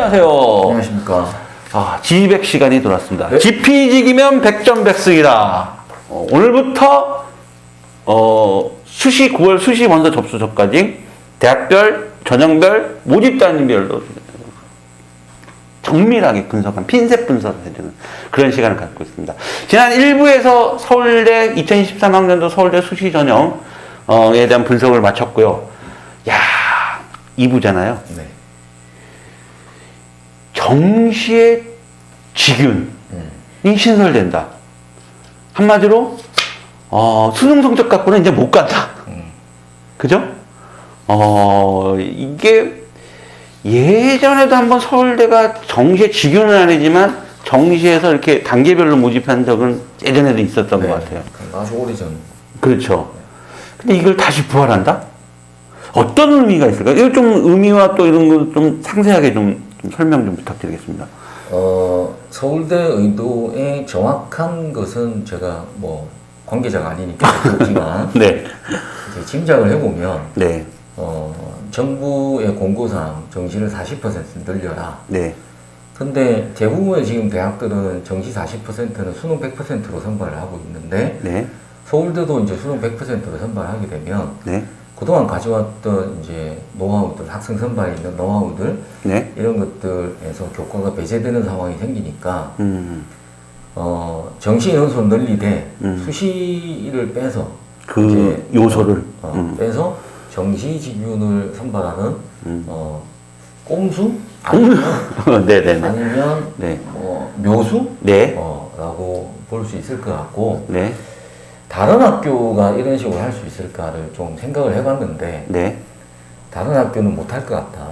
안녕하세요. 안녕하십니까. 지백 시간이 돌아왔습니다. 네. 지피지기면 100점 백승이다. 오늘부터 수시 9월 수시 원서 접수 전까지 대학별, 전형별, 모집 단위별로 정밀하게 분석한 핀셋 분석을 해주는 그런 시간을 갖고 있습니다. 지난 1부에서 서울대 2023학년도 서울대 수시 전형에 대한 분석을 마쳤고요. 2부잖아요. 네. 정시의 직윤이 신설된다. 한마디로 수능 성적 갖고는 이제 못 간다. 그죠? 이게 예전에도 한번 서울대가 정시의 직윤은 아니지만 정시에서 이렇게 단계별로 모집한 적은 예전에도 있었던 것 같아요. 아주 오래전. 그렇죠. 근데 이걸 다시 부활한다? 어떤 의미가 있을까요? 이거 좀 의미와 또 이런 거 좀 상세하게 좀 설명 좀 부탁드리겠습니다. 서울대 의도의 정확한 것은 제가 뭐 관계자가 아니니까 모르지만 네. 이제 짐작을 해보면 네. 정부의 공고상 정시를 40% 늘려라. 네. 근데 대부분의 지금 대학들은 정시 40%는 수능 100%로 선발을 하고 있는데 네. 서울대도 이제 수능 100%로 선발하게 되면 네. 그동안 가져왔던 이제 노하우들, 학생 선발에 있는 노하우들, 네. 이런 것들에서 교과가 배제되는 상황이 생기니까, 정시 연수 늘리되 수시를 빼서, 그 이제 요소를 빼서 정시 직윤을 선발하는, 꼼수? 네네네. 아니면, 네. 묘수? 네. 라고 볼 수 있을 것 같고, 네. 다른 학교가 이런 식으로 할 수 있을까를 좀 생각을 해봤는데, 네. 다른 학교는 못할 것 같다.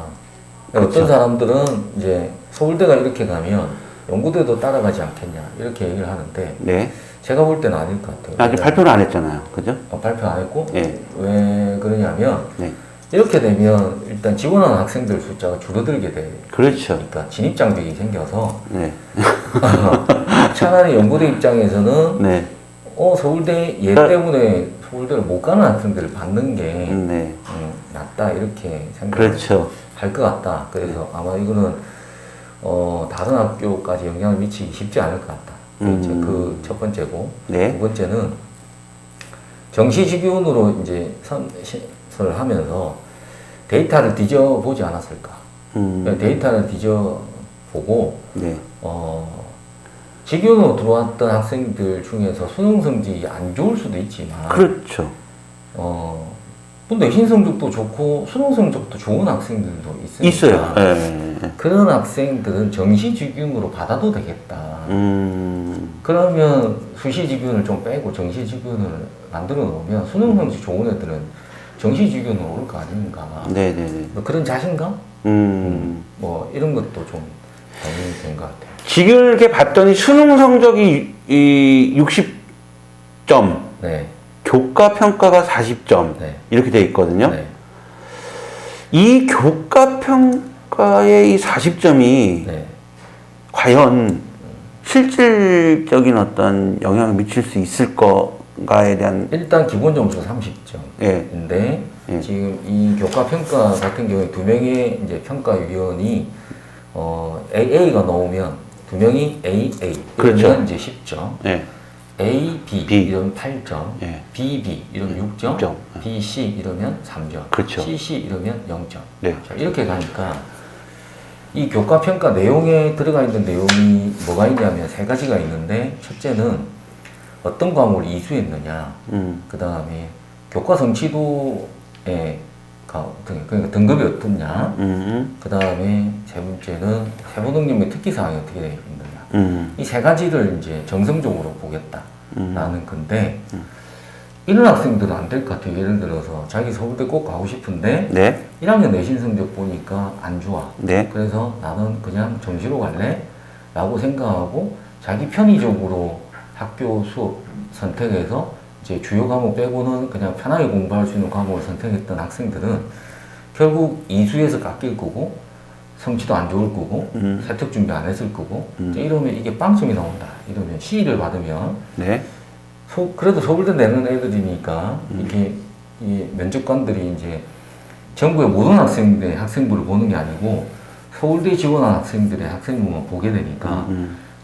그쵸. 어떤 사람들은 이제 서울대가 이렇게 가면 연구대도 따라가지 않겠냐 이렇게 얘기를 하는데, 네. 제가 볼 때는 아닐 것 같아요. 아직 발표를 안 했잖아요. 그죠? 발표 안 했고, 네. 왜 그러냐면 네. 이렇게 되면 일단 지원하는 학생들 숫자가 줄어들게 돼. 그렇죠. 그러니까 진입장벽이 생겨서 네. 차라리 연구대 입장에서는 네. 서울대 얘 때문에 서울대를 못 가는 학생들을 받는 게 네. 낫다 이렇게 생각을 그렇죠. 할 것 같다. 그래서 아마 이거는 다른 학교까지 영향을 미치기 쉽지 않을 것 같다. 이제 그 첫 번째고, 네. 두 번째는 정시직윤으로 이제 선을 하면서 데이터를 뒤져보지 않았을까. 데이터를 뒤져보고 네. 직윤으로 들어왔던 학생들 중에서 수능 성적이 안 좋을 수도 있지만, 그렇죠. 또 내신 성적도 좋고 수능 성적도 좋은 학생들도 있으니까 있어요. 네. 그런 학생들은 정시직윤으로 받아도 되겠다. 그러면 수시직윤을 좀 빼고 정시직윤을 만들어 놓으면 수능 성적 좋은 애들은 정시직윤으로 올 거 아닌가. 네네네. 뭐 그런 자신감? 뭐 이런 것도 좀 반영이 된 것 같아요. 지금 이렇게 봤더니 수능 성적이 60점, 네. 교과 평가가 40점 네. 이렇게 돼 있거든요. 네. 이 교과 평가의 이 40점이 네. 과연 실질적인 어떤 영향을 미칠 수 있을 거가에 대한 일단 기본 점수가 30점인데 예. 지금 이 교과 평가 같은 경우에 두 명의 이제 평가위원이 AA가 나오면 두 명이 AA 그렇죠. 이러면 이제 10점, 예. A, B, 이러면 8점, 예. B, B 이러면 6점, 6점. B, C 이러면 3점, 그렇죠. C, C 이러면 0점. 네. 자, 이렇게 가니까 이 교과 평가 내용에 들어가 있는 내용이 뭐가 있냐면 세 가지가 있는데, 첫째는 어떤 과목을 이수했느냐, 그 다음에 교과 성취도에 그러니까 등급이 어떻냐, 그 다음에 세 번째는 세부 능력의 특기 사항이 어떻게 되어 있느냐. 이 세 가지를 이제 정성적으로 보겠다라는 건데, 이런 학생들은 안 될 것 같아요. 예를 들어서 자기 서울대 꼭 가고 싶은데 네. 1학년 내신 성적 보니까 안 좋아. 네. 그래서 나는 그냥 정시로 갈래? 라고 생각하고 자기 편의적으로 학교 수업 선택해서 이제 주요 과목 빼고는 그냥 편하게 공부할 수 있는 과목을 선택했던 학생들은 결국 이수에서 깎일 거고, 성취도 안 좋을 거고, 세특 준비 안 했을 거고, 이러면 이게 빵점이 나온다. 이러면 C를 받으면, 네. 그래도 서울대 내는 애들이니까, 이게, 이 면접관들이 이제 전국의 모든 학생부를 보는 게 아니고, 서울대 지원한 학생들의 학생부만 보게 되니까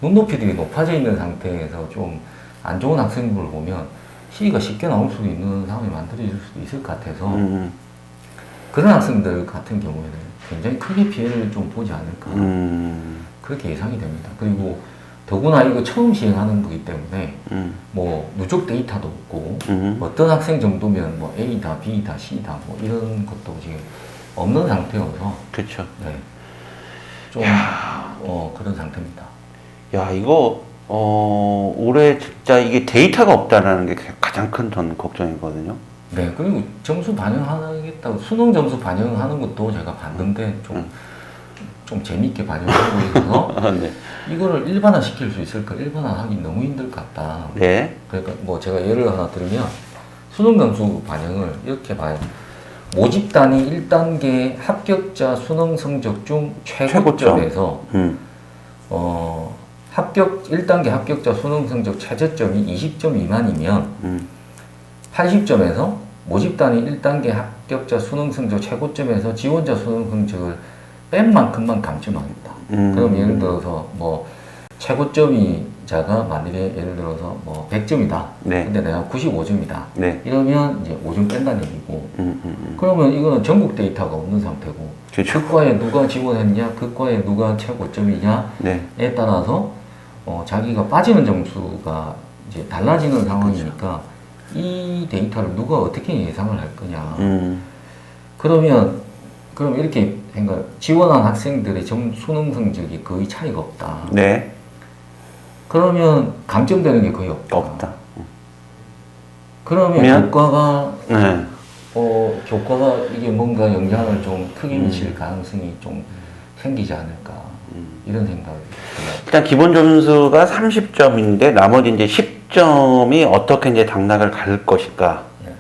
눈높이들이 높아져 있는 상태에서 좀 안 좋은 학생부를 보면 시위가 쉽게 나올 수도 있는 상황이 만들어질 수도 있을 것 같아서 그런 학생들 같은 경우에는 굉장히 크게 피해를 좀 보지 않을까 그렇게 예상이 됩니다. 그리고 더구나 이거 처음 시행하는 거기 때문에 뭐 누적 데이터도 없고 어떤 학생 정도면 뭐 A다, B다, C다 뭐 이런 것도 지금 없는 상태여서 그렇죠. 네. 좀 그런 상태입니다. 야, 이거 올해 진짜 이게 데이터가 없다라는 게 가장 큰 전 걱정이거든요. 네, 그리고 점수 반영하겠다고 수능 점수 반영하는 것도 제가 봤는데 좀 재밌게 반영하고 있어서 네. 이거를 일반화 시킬 수 있을까? 일반화하기 너무 힘들 것 같다. 네. 그러니까 뭐 제가 예를 하나 들면 수능 점수 반영을 이렇게 봐요. 모집단이 1단계 합격자 수능 성적 중 최고점에서 합격 1단계 합격자 수능 성적 최저점이 20점 미만이면 80점에서 모집단이 1단계 합격자 수능 성적 최고점에서 지원자 수능 성적을 뺀 만큼만 감점하겠다. 그럼 예를 들어서 뭐 최고점이자가 만약에 예를 들어서 뭐 100점이다. 네. 근데 내가 95점이다. 네. 이러면 이제 5점 뺀다는 얘기고. 그러면 이거는 전국 데이터가 없는 상태고. 그렇죠. 그 과에 누가 지원했냐, 그 과에 누가 최고점이냐에 네. 따라서 자기가 빠지는 점수가 이제 달라지는 상황이니까 이 데이터를 누가 어떻게 예상을 할 거냐. 그럼 이렇게 생각, 지원한 학생들의 수능 성적이 거의 차이가 없다. 네. 그러면 감점되는 게 거의 없다. 없다. 그러면 교과가 네. 교과가 이게 뭔가 영향을 좀 크게 미칠 가능성이 좀 생기지 않을까 이런 생각이 듭니다. 일단 기본 점수가 30점인데 나머지 이제 10점이 어떻게 이제 당락을 갈 것일까. 네.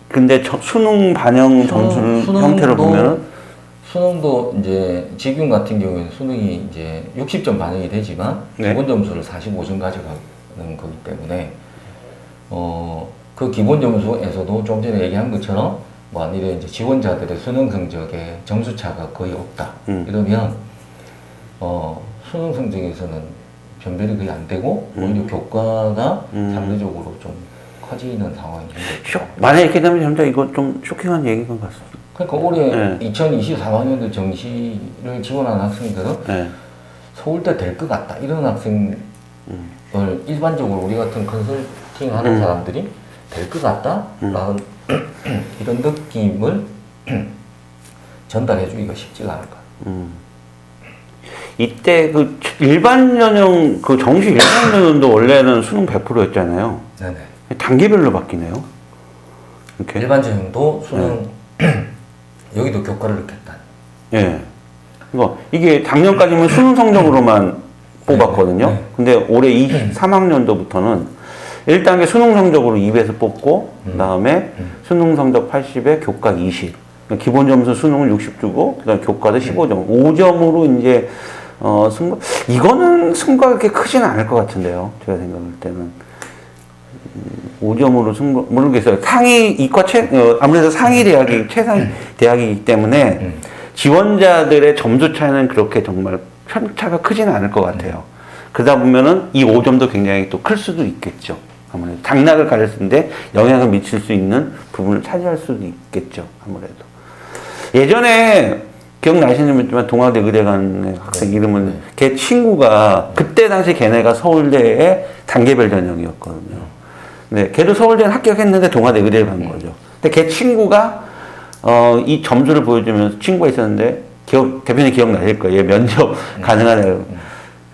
근데 수능 반영 점수를 형태로 보면은 수능도 이제 지금 같은 경우에는 수능이 이제 60점 반영이 되지만 네. 기본 점수를 45점 가져가는 거기 때문에 그 기본 점수에서도 좀 전에 얘기한 것처럼 만일에 이제 지원자들의 수능 성적에 점수 차가 거의 없다. 이러면 수능 성적에서는 변별이 거의 안 되고 오히려 교과가 상대적으로 좀 커지는 상황이 만약에 이렇게 되면 진짜 이거 좀 쇼킹한 얘기인 것 같습니다. 그러니까 올해 네. 2023학년도 정시를 지원하는 학생들은 네. 서울대 될 것 같다 이런 학생을 일반적으로 우리 같은 컨설팅 하는 사람들이 될 것 같다 라는 이런 느낌을 전달해 주기가 쉽지가 않을 거예요. 이때 그 일반 전형 그 정시 일반 전형도 원래는 수능 100%였잖아요. 네네. 단계별로 바뀌네요. 이렇게. 일반 전형도 수능 여기도 교과를 넣겠다. 예. 이게 작년까지는 수능 성적으로만 뽑았거든요. 네. 근데 올해 23학년도부터는 1단계 수능 성적으로 2배에서 뽑고, 그 다음에 수능 성적 80에 교과 20. 그러니까 기본 점수 수능은 60 주고, 그 다음에 교과도 15점. 5점으로 이제, 이거는 승부가 그렇게 크지는 않을 것 같은데요. 제가 생각할 때는. 5점으로 모르겠어요. 아무래도 상위 대학이 최상 대학이기 때문에 지원자들의 점수 차이는 그렇게 정말 편차가 크지는 않을 것 같아요. 그러다 보면은 이 5점도 굉장히 또 클 수도 있겠죠. 아무래도 당락을 가렸을 때 영향을 미칠 수 있는 부분을 차지할 수도 있겠죠. 아무래도. 예전에 기억나시는지만 동아대 의대관 학생 이름은 걔 친구가 그때 당시 걔네가 서울대의 단계별 전형이었거든요. 네, 걔도 서울대는 합격했는데 동아대 의대를 간 거죠. 근데 걔 친구가 이 점수를 보여주면서 친구가 있었는데 대표님 기억나실 거예요. 얘 면접 가능하다고.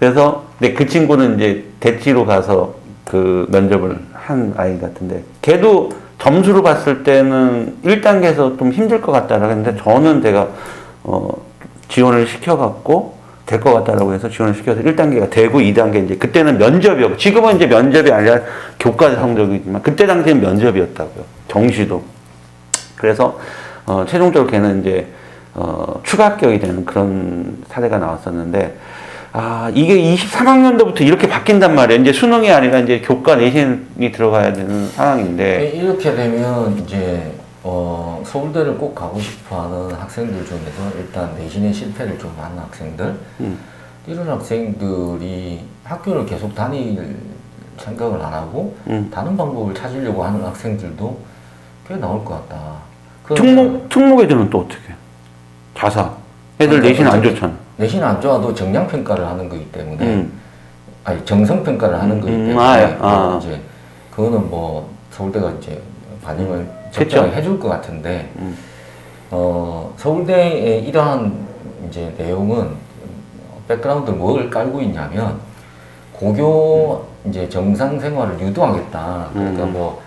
그래서 근데 그 친구는 이제 대치로 가서 그 면접을 한 아이 같은데 걔도 점수로 봤을 때는 1단계에서 좀 힘들 것 같다라고 했는데 저는 제가 지원을 시켜갖고 될 것 같다라고 해서 지원을 시켜서 1단계가 되고 2단계 이제 그때는 면접이었고 지금은 이제 면접이 아니라 교과 성적이지만 그때 당시엔 면접이었다고요. 정시도. 그래서 최종적으로 걔는 이제 추가 합격이 되는 그런 사례가 나왔었는데 이게 23학년도부터 이렇게 바뀐단 말이에요. 이제 수능이 아니라 이제 교과 내신이 들어가야 되는 상황인데 이렇게 되면 이제 서울대를 꼭 가고 싶어하는 학생들 중에서 일단 내신의 실패를 좀 많은 학생들, 이런 학생들이 학교를 계속 다닐 생각을 안 하고 다른 방법을 찾으려고 하는 학생들도 꽤 나올 것 같다. 특목 애들은 또 어떻게? 자사. 애들 내신 안 좋잖아. 내신 안 좋아도 정량 평가를 하는 거기 때문에, 아니 정성 평가를 하는 거기 때문에 이제 그거는 뭐 서울대가 이제 반영을 적절하게 해줄 것 같은데, 서울대의 이러한 이제 내용은 백그라운드를 뭘 깔고 있냐면 고교 이제 정상 생활을 유도하겠다. 그러니까 뭐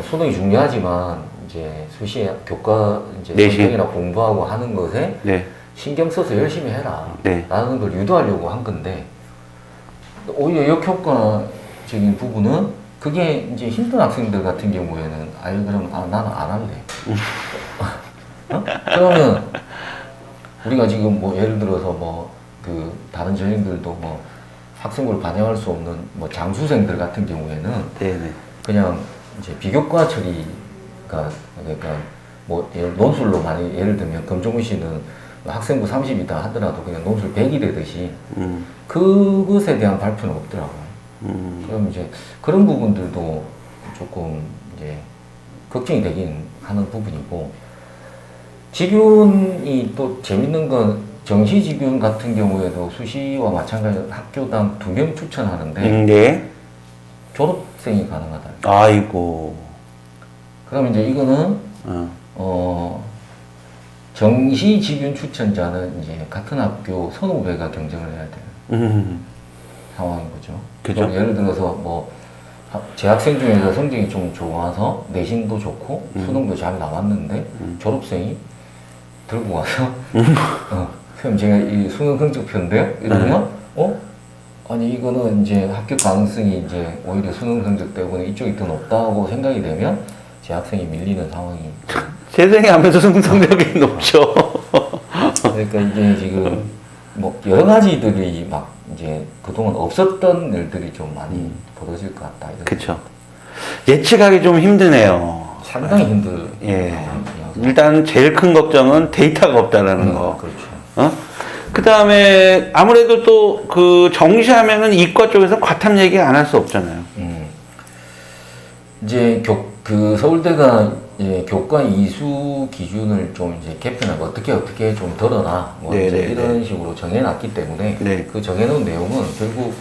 수능이 중요하지만 이제 수시에 교과 이제 선생이나 공부하고 하는 것에 신경 써서 열심히 해라. 라는 걸 유도하려고 한 건데, 오히려 역효과적인 부분은 그게 이제 힘든 학생들 같은 경우에는 아유 그럼 나는 안 할래. 그러면 우리가 지금 뭐 예를 들어서 뭐 그 다른 전형들도 뭐 학생부를 반영할 수 없는 뭐 장수생들 같은 경우에는 그냥 이제 비교과 처리가, 그러니까 뭐 논술로 많이 예를 들면 검정훈 씨는 학생부 30이다 하더라도 그냥 논술 100이 되듯이 그것에 대한 발표는 없더라고요. 그럼 이제 그런 부분들도 조금 이제 걱정이 되긴 하는 부분이고, 직윤이 또 재밌는 건 정시직윤 같은 경우에도 수시와 마찬가지로 학교당 2명 추천하는데 졸업생이 가능하다. 아이고. 그럼 이제 이거는 정시직윤 추천자는 이제 같은 학교 선후배가 경쟁을 해야 되는 상황인 거죠. 그죠? 예를 들어서 뭐 재학생 중에서 성적이 좀 좋아서 내신도 좋고 수능도 잘 나왔는데 졸업생이 들고 와서 그럼 제가 이 수능 성적표인데요? 이러면 아니 이거는 이제 합격 가능성이 이제 오히려 수능 성적 때문에 이쪽이 더 높다고 생각이 되면 재학생이 밀리는 상황이 재생이 하면서 수능 성적이 높죠. 그러니까 이게 지금 뭐 여러 가지들이 막 이제 그동안 없었던 일들이 좀 많이 벌어질 것 같다. 그렇죠. 예측하기 좀 힘드네요. 상당히 힘들. 일단 제일 큰 걱정은 데이터가 없다라는 거. 그렇죠. 그 다음에 아무래도 또 그 정시하면은 이과 쪽에서 과탐 얘기 안 할 수 없잖아요. 이제 그 서울대가 이제 교과 이수 기준을 좀 이제 개편하고 어떻게 좀 덜어라 뭐 이제 이런 식으로 정해놨기 때문에 그 정해놓은 내용은 결국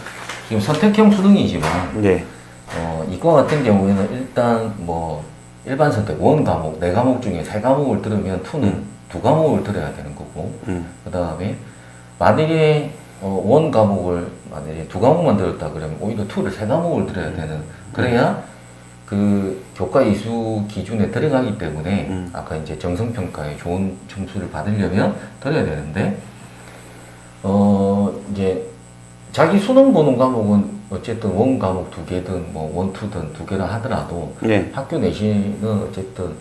지금 선택형 수능이지만 이과 같은 경우에는 일단 뭐 일반 선택 원 과목 4과목 중에 3과목을 들으면 2는 2과목을 들어야 되는 거고 그 다음에 만일에 원 과목을 만약에 2과목만 들었다 그러면 오히려 2를 3과목을 들어야 되는, 그래야 그 교과 이수 기준에 들어가기 때문에 아까 이제 정성평가에 좋은 점수를 받으려면 들어야 되는데, 이제 자기 수능 보는 과목은 어쨌든 원 과목 2개든 뭐 원, 투든 2개라 하더라도 학교 내신은 어쨌든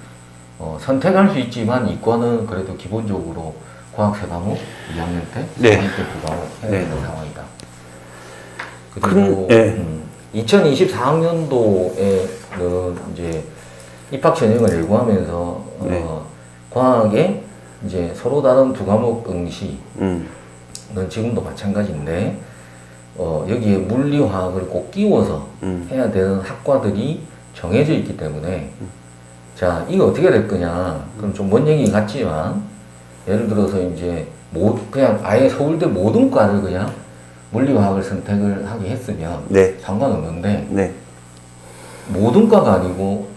선택할 수 있지만 이과는 그래도 기본적으로 과학 3과목 2학년 때, 4학년 때 2과목 해야 되는 상황이다. 그리고 2024학년도에는 이제 입학 전형을 예고하면서 과학에 이제 서로 다른 2과목 응시는 지금도 마찬가지인데 여기에 물리화학을 꼭 끼워서 해야 되는 학과들이 정해져 있기 때문에 자 이거 어떻게 될 거냐, 그럼 좀 먼 얘기 같지만 예를 들어서 이제 그냥 아예 서울대 모든 과를 그냥 물리화학을 선택을 하게 했으면 상관없는데 모든 과가 아니고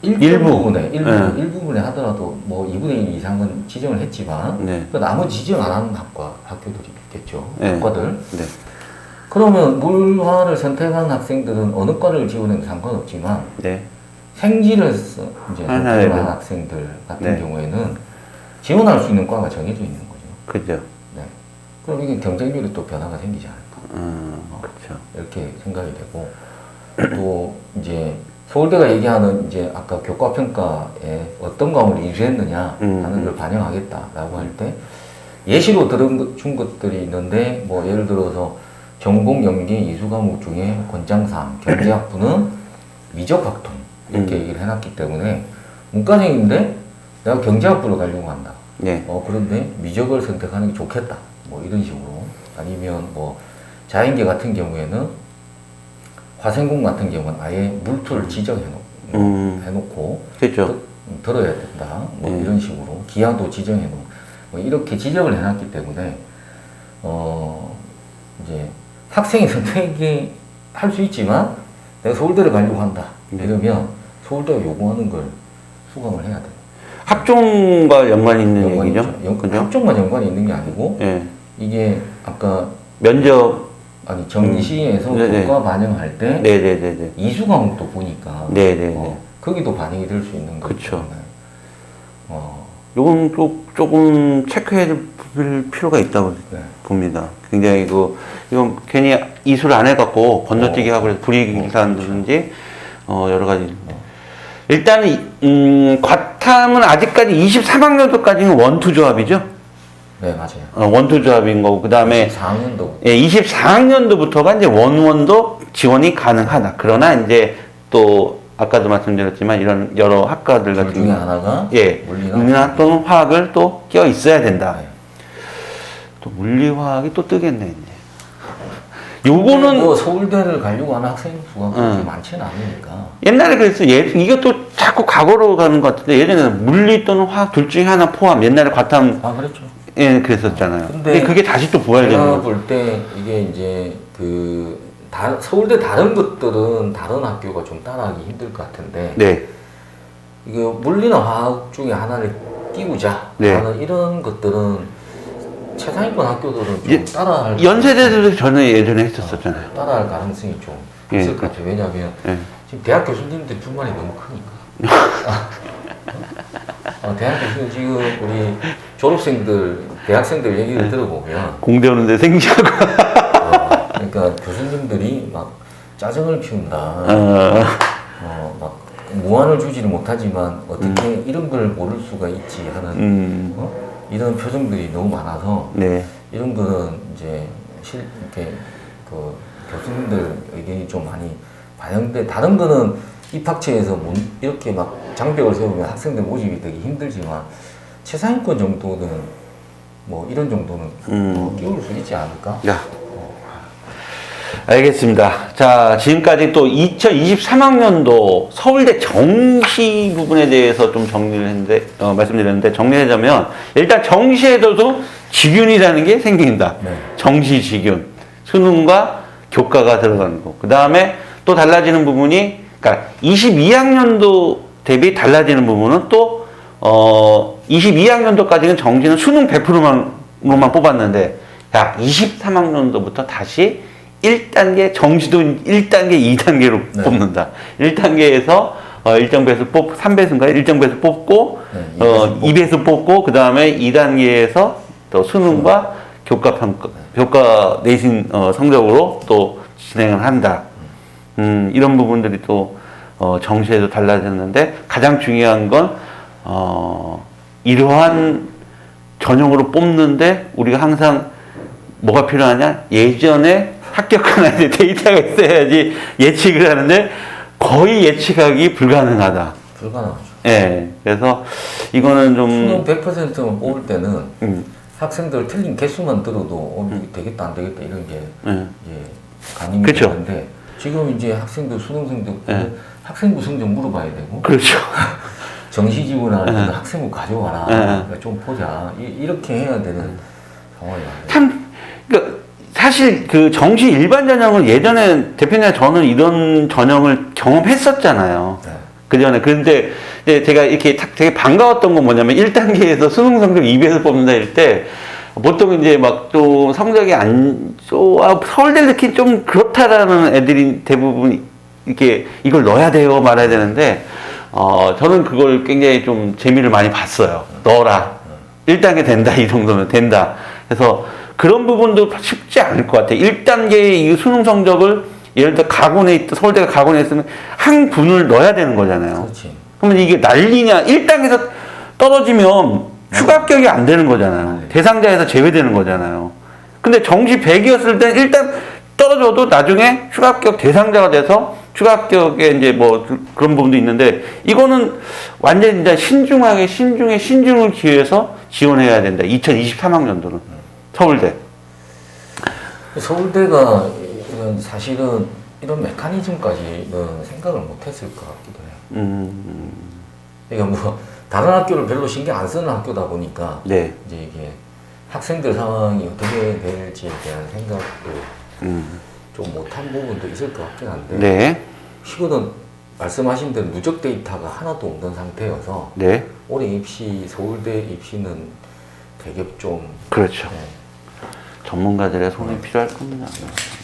일부분에 하더라도 뭐 2분의 1 이상은 지정을 했지만 그 나머지 지정 안 하는 학교들이 있겠죠. 학과들. 그러면 물화를 선택한 학생들은 어느 과를 지원해도 상관없지만 생지를 이제 선택한 학생들 같은 경우에는 지원할 수 있는 과가 정해져 있는 거죠. 그죠. 그럼 이게 경쟁률에 또 변화가 생기지 않을까. 그렇죠. 이렇게 생각이 되고, 또 이제 서울대가 얘기하는 이제 아까 교과 평가에 어떤 과목을 이수했느냐 하는 걸 반영하겠다라고 할 때 예시로 준 것들이 있는데, 뭐 예를 들어서 전공 연계 이수 과목 중에 권장사항 경제학부는 미적학통 이렇게 얘기를 해놨기 때문에 문과생인데 내가 경제학부로 가려고 한다. 예. 그런데 미적을 선택하는 게 좋겠다. 뭐 이런 식으로. 아니면 뭐 자연계 같은 경우에는 화생공 같은 경우는 아예 물투를 해놓고 그렇죠. 들어야 된다. 뭐 예. 이런 식으로 기하도 지정해놓고 뭐 이렇게 지적을 해놨기 때문에 이제 학생이 선택이 할 수 있지만 내가 서울대를 가려고 한다. 이러면 서울대가 요구하는 걸 수강을 해야 돼. 학종과 연관이 있는 얘기죠. 그죠? 학종과 연관이 있는 게 아니고 예. 이게 아까 면접. 아니 정시에서 네네. 교과 반영할 때 네네네네. 이수 과목도 보니까 네네네. 거기도 반영이 될 수 있는 거죠. 그쵸. 요건 또 조금 체크해 볼 필요가 있다고 네. 봅니다. 굉장히 이건 괜히 이수를 안 해갖고 건너뛰기 하고 그래서 불이익이 산다든지 여러 가지. 일단은 과탐은 아직까지 23학년도까지는 원투 조합이죠. 네, 맞아요. 원투 조합인 거고 그 다음에 4학년도 예, 24학년도부터가 이제 원원도 지원이 가능하다. 그러나 이제 또 아까도 말씀드렸지만 이런 여러 학과들 둘 같은 중에 경우 하나가 예, 물리나 또는 화학을 또 끼어 있어야 된다. 네. 또 물리화학이 또 뜨겠네 이제. 요거는 뭐 서울대를 가려고 하는 학생 수가 그렇게 많지는 않으니까. 옛날에 그랬어. 이것도 자꾸 과거로 가는 것 같은데 예전에는 물리 또는 화학 둘 중에 하나 포함. 옛날에 과탐 그랬죠. 예, 그랬었잖아요. 근데 그게 다시 또 부활되는 제가 거죠. 볼 때 이게 이제 서울대 다른 것들은 다른 학교가 좀 따라하기 힘들 것 같은데 네. 이거 물리나 화학 중에 하나를 띄우자 네. 하는 이런 것들은 최상위권 학교들은 좀 따라할 연세대들도 전에 예전에 했었잖아요. 따라할 가능성이 좀 예, 있을 것 같아요. 왜냐하면 예. 지금 대학 교수님들 불만이 너무 크니까. 대학 교수님 지금 우리 졸업생들, 대학생들 얘기를 들어보면 공대 오는데 생기하고. 그러니까 교수님들이 막 짜증을 피운다. 막 무안을 주지는 못하지만 어떻게 이런 걸 모를 수가 있지 하는 이런 표정들이 너무 많아서 네. 이런 거는 이제 이렇게 그 교수님들 의견이 좀 많이 반영돼. 다른 거는 입학처에서 이렇게 막 장벽을 세우면 학생들 모집이 되기 힘들지만 최상위권 정도는 뭐 이런 정도는 뭐 끼울 수 있지 않을까? 야. 알겠습니다. 자, 지금까지 또 2023학년도 서울대 정시 부분에 대해서 좀 정리를 했는데, 말씀드렸는데, 정리하자면, 일단 정시에서도 직윤이라는 게 생긴다. 네. 정시 직윤. 수능과 교과가 들어가는 거. 그 다음에 또 달라지는 부분이, 그러니까 22학년도 대비 달라지는 부분은 또, 22학년도까지는 정시는 수능 100%로만 뽑았는데, 야, 23학년도부터 다시 1단계, 정시도 1단계, 2단계로 네. 뽑는다. 1단계에서 1정배수 3배수인가요? 1정배수 뽑고, 네, 2배수 뽑고, 그 다음에 2단계에서 또 수능과 교과 평가, 교과 내신 성적으로 또 진행을 한다. 이런 부분들이 또 정시에도 달라졌는데, 가장 중요한 건, 이러한 전형으로 뽑는데, 우리가 항상 뭐가 필요하냐? 예전에 합격한 아이들 데이터가 있어야지 예측을 하는데 거의 예측하기 불가능하다. 불가능하죠. 예. 그래서 이거는 좀 수능 100%만 뽑을 때는 학생들 틀린 개수만 들어도 이게 되겠다 안 되겠다 이런 게 이제 가늠이 그렇죠. 되는데 지금 이제 학생들 수능 성적 학생부 성적 물어봐야 되고 그렇죠. 정시 지원할 때는 학생부 가져와라. 그러니까 좀 보자. 이렇게 해야 되는 상황이야. 참, 그러니까 사실 그 정시 일반 전형을 예전에 대표님 저는 이런 전형을 경험했었잖아요. 네. 그 전에. 그런데 이제 제가 이렇게 되게 반가웠던 건 뭐냐면 1단계에서 수능 성적 2배에서 뽑는다 할 때 보통 이제 막 좀 성적이 안 좋아, 서울대 넣기 좀 그렇다라는 애들이 대부분 이렇게 이걸 넣어야 돼요 말아야 되는데 저는 그걸 굉장히 좀 재미를 많이 봤어요. 넣어라. 1단계 된다. 이 정도면 된다. 그래서 그런 부분도 쉽지 않을 것 같아요. 1단계의 이 수능 성적을 예를 들어 서울대가 가곤에 있으면 한 군을 넣어야 되는 거잖아요. 그렇지. 그러면 이게 난리냐. 1단계에서 떨어지면 추가 합격이 안 되는 거잖아요. 대상자에서 제외되는 거잖아요. 근데 정시 100이었을 땐 일단 떨어져도 나중에 추가 합격 대상자가 돼서 추가 합격에 이제 뭐 그런 부분도 있는데 이거는 완전 이제 신중하게 신중을 기해서 지원해야 된다. 2023학년도는 서울대. 서울대가 사실은 이런 메커니즘까지는 생각을 못했을 것 같기도 해요. 그러니까 뭐 다른 학교를 별로 신경 안 쓰는 학교다 보니까 네. 이제 이게 학생들 상황이 어떻게 될지에 대한 생각도 좀 못한 부분도 있을 것 같긴 한데 네. 시고는 말씀하신 대로 누적 데이터가 하나도 없는 상태여서 네. 올해 입시 서울대 입시는 되게 좀 그렇죠. 네, 전문가들의 손이 필요할 겁니다.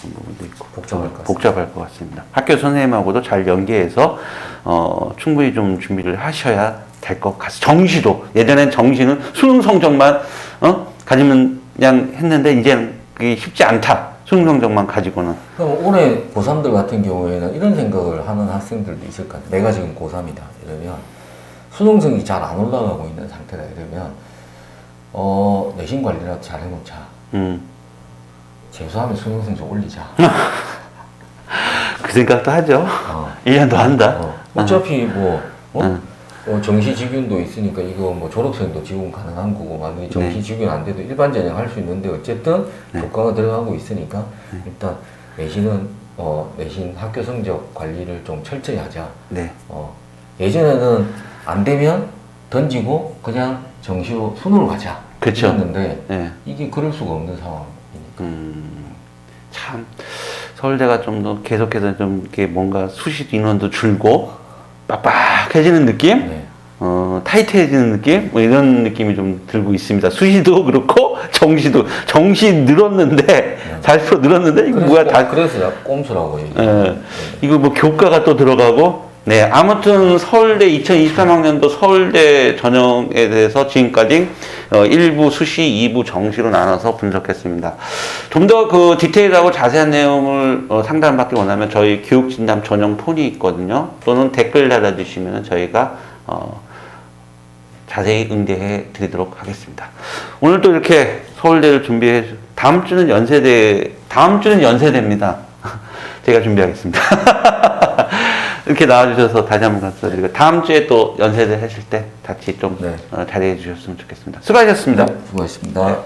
그런 부분도 있고 복잡할 것 같습니다. 것 같습니다. 학교 선생님하고도 잘 연계해서 충분히 좀 준비를 하셔야 될 것 같습니다. 정시도 예전엔 정시는 수능 성적만 가지면 그냥 했는데 이제는 그게 쉽지 않다. 수능 성적만 가지고는. 그럼 올해 고3들 같은 경우에는 이런 생각을 하는 학생들도 있을 것 같아요. 내가 지금 고3이다 이러면 수능 성적이 잘 안 올라가고 있는 상태다 이러면 내신 관리라도 잘 해놓자. 재수하면 수능 성적 올리자. 그 생각도 하죠. 1년 더 한다. 어차피 뭐 정시 지균도 있으니까 이거 뭐 졸업생도 지원 가능한 거고 만약에 정시 지균 안 돼도 일반 전형 할 수 있는데 어쨌든 교과가 들어가고 있으니까 일단 내신은 내신 학교 성적 관리를 좀 철저히 하자. 네. 예전에는 안 되면 던지고 그냥 정시로 수능을 가자. 그쵸. 했는데 네. 이게 그럴 수가 없는 상황이니까. 참 서울대가 좀 더 계속해서 좀 이렇게 뭔가 수시 인원도 줄고 빡빡해지는 느낌, 네. 타이트해지는 느낌, 뭐 이런 느낌이 좀 들고 있습니다. 수시도 그렇고 정시 늘었는데 40% 늘었는데 이거 뭐야 다 그래서 꼼수라고 얘기해요. 이거 뭐 교과가 또 들어가고. 네, 아무튼 서울대 2023학년도 서울대 전형에 대해서 지금까지 1부 수시, 2부 정시로 나눠서 분석했습니다. 좀 더 그 디테일하고 자세한 내용을 상담받기 원하면 저희 교육진담 전용 폰이 있거든요. 또는 댓글 달아주시면 저희가 자세히 응대해 드리도록 하겠습니다. 오늘 또 이렇게 서울대를 준비해 다음 주는 연세대입니다. 제가 준비하겠습니다. 이렇게 나와주셔서 다시 한번 감사드리고 다음 주에 또 연세대 하실 때 같이 좀 자리해 주셨으면 좋겠습니다. 수고하셨습니다. 수고하셨습니다.